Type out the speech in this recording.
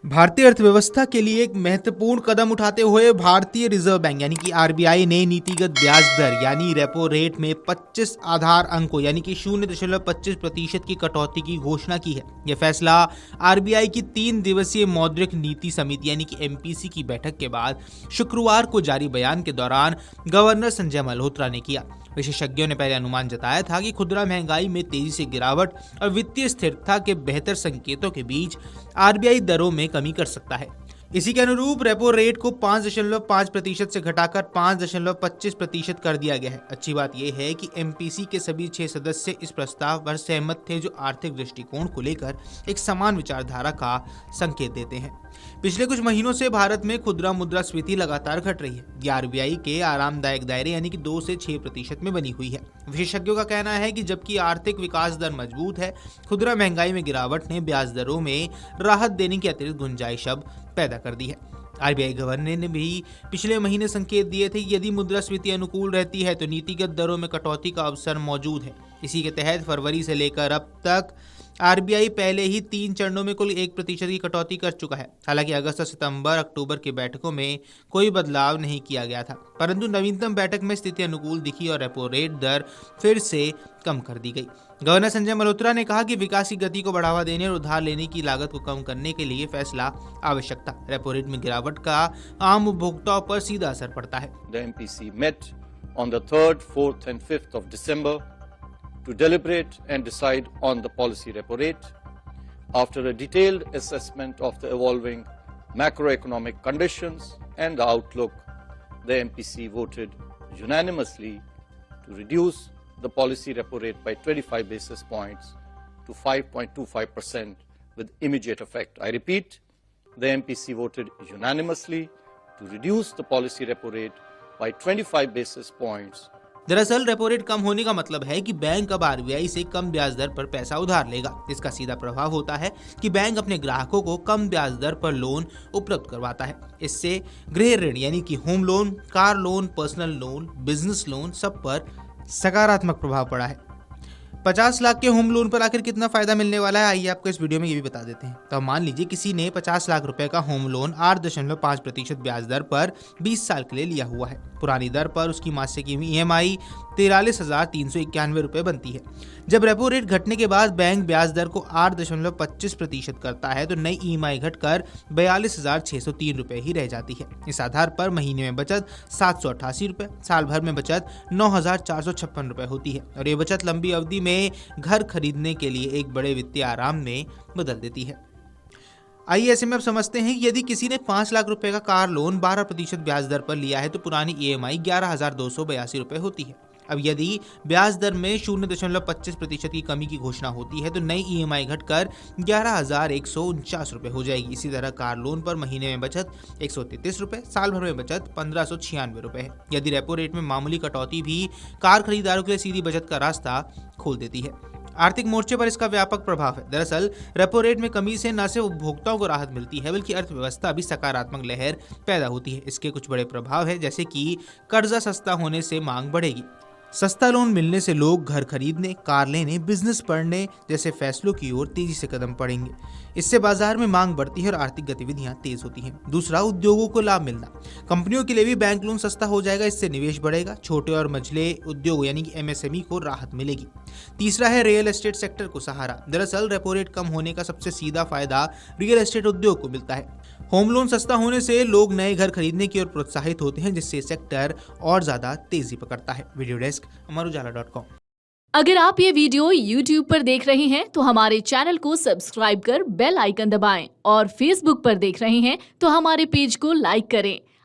भारतीय अर्थव्यवस्था के लिए एक महत्वपूर्ण कदम उठाते हुए भारतीय रिजर्व बैंक यानी कि आरबीआई ने नीतिगत ब्याज दर यानी रेपो रेट में 25 आधार अंकों यानी कि 0.25% की कटौती की घोषणा की है। यह फैसला आरबीआई की 3 दिवसीय मौद्रिक नीति समिति यानी कि एमपीसी की बैठक के बाद शुक्रवार को जारी बयान के दौरान गवर्नर संजय मल्होत्रा ने किया। विशेषज्ञों ने पहले अनुमान जताया था कि खुदरा महंगाई में तेजी से गिरावट और वित्तीय स्थिरता के बेहतर संकेतों के बीच आरबीआई दरों में कमी कर सकता है। इसी के अनुरूप रेपो रेट को 5.5% से घटाकर 5.25% कर दिया गया है। अच्छी बात यह है कि एमपीसी के सभी 6 सदस्य इस प्रस्ताव पर सहमत थे, जो आर्थिक दृष्टिकोण को लेकर एक समान विचारधारा का संकेत देते हैं। पिछले कुछ महीनों से भारत में खुदरा मुद्रास्फीति लगातार घट रही है। यह आरबीआई के आरामदायक दायरे यानी कि 2 से 6% में बनी हुई है। विशेषज्ञों का कहना है कि जबकि आर्थिक विकास दर मजबूत है, खुदरा महंगाई में गिरावट ने ब्याज दरों में राहत देने की अतिरिक्त गुंजाइश अब पैदा कर दी है। आरबीआई गवर्नर ने भी पिछले महीने संकेत दिए थे कि यदि मुद्रास्फीति अनुकूल रहती है तो नीतिगत दरों में कटौती का अवसर मौजूद है। इसी के तहत फरवरी से लेकर अब तक आरबीआई पहले ही 3 चरणों में कुल 1% की कटौती कर चुका है। हालांकि अगस्त, सितंबर, अक्टूबर की बैठकों में कोई बदलाव नहीं किया गया था, परंतु नवीनतम बैठक में स्थिति अनुकूल दिखी और रेपो रेट दर फिर से कम कर दी गई। गवर्नर संजय मल्होत्रा ने कहा कि विकास की गति को बढ़ावा देने और उधार लेने की लागत को कम करने के लिए फैसला आवश्यक था। रेपो रेट में गिरावट का आम उपभोक्ताओं पर सीधा असर पड़ता है। The MPC met on the 3rd, 4th and 5th of December to deliberate and decide on the policy repo rate. After a detailed assessment of the evolving macroeconomic conditions and the outlook, the MPC voted unanimously to reduce the policy repo rate by 25 basis points to 5.25% with immediate effect. I repeat, the MPC voted unanimously to reduce the policy repo rate by 25 basis points. दरअसल repo rate कम होने का मतलब है कि bank अब RBI से कम ब्याज दर पर पैसा उधार लेगा। इसका सीधा प्रभाव होता है कि बैंक अपने ग्राहकों को कम ब्याज दर पर लोन उपलब्ध करवाता है। इससे गृह ऋण यानी कि home loan, car loan, personal loan, business loan सब पर सकारात्मक प्रभाव पड़ा है। 50 लाख के होम लोन पर आखिर कितना फायदा मिलने वाला है, आइए आपको इस वीडियो में ये भी बता देते हैं। तो मान लीजिए किसी ने 50 लाख रुपए का होम लोन 8.5% ब्याज दर पर 20 साल के लिए लिया हुआ है। पुरानी दर पर उसकी मासिक ईएमआई 43,391 रुपए बनती है। जब रेपो रेट घटने के बाद बैंक ब्याज दर को 8.25% करता है तो नई ईएमआई घटकर 42,603 रुपए ही रह जाती है। इस आधार पर महीने में बचत 788 रुपए, साल भर में बचत 9,456 रुपए होती है और ये बचत लंबी अवधि में घर खरीदने के लिए एक बड़े वित्तीय आराम में बदल देती है। आइए ऐसे में अब समझते हैं कि यदि किसी ने 5 लाख रुपए का कार लोन 12% ब्याज दर पर लिया है तो पुरानी ईएमआई 11,282 रुपए होती है। अब यदि ब्याज दर में 0.25% की कमी की घोषणा होती है तो नई ईएमआई घटकर 11,149 रुपए हो जाएगी। इसी तरह कार लोन पर महीने में बचत 133 रुपए, साल भर में बचत 1,596 रुपए है। यदि रेपो रेट में मामूली कटौती भी कार खरीदारों के लिए सीधी बचत का रास्ता खोल देती है। आर्थिक मोर्चे पर इसका व्यापक प्रभाव है। दरअसल रेपो रेट में कमी से न सिर्फ उपभोक्ताओं को राहत मिलती है बल्कि अर्थव्यवस्था भी सकारात्मक लहर पैदा होती है। इसके कुछ बड़े प्रभाव है, जैसे कि कर्जा सस्ता होने से मांग बढ़ेगी। सस्ता लोन मिलने से लोग घर खरीदने, कार लेने, बिजनेस बढ़ने जैसे फैसलों की ओर तेजी से कदम पड़ेंगे। इससे बाजार में मांग बढ़ती है और आर्थिक गतिविधियां तेज होती हैं। दूसरा, उद्योगों को लाभ मिलना। कंपनियों के लिए भी बैंक लोन सस्ता हो जाएगा, इससे निवेश बढ़ेगा। छोटे और मझले उद्योग यानी कि एमएसएमई को राहत मिलेगी। तीसरा है रियल एस्टेट सेक्टर को सहारा। दरअसल रेपो रेट कम होने का सबसे सीधा फायदा रियल एस्टेट उद्योग को मिलता है। होम लोन सस्ता होने से लोग नए घर खरीदने की ओर प्रोत्साहित होते हैं, जिससे सेक्टर और ज्यादा तेजी पकड़ता है। वीडियो डेस्क अमरुजाला.com। अगर आप ये वीडियो YouTube पर देख रहे हैं तो हमारे चैनल को सब्सक्राइब कर बेल आइकन दबाएं और Facebook पर देख रहे हैं तो हमारे पेज को लाइक करें।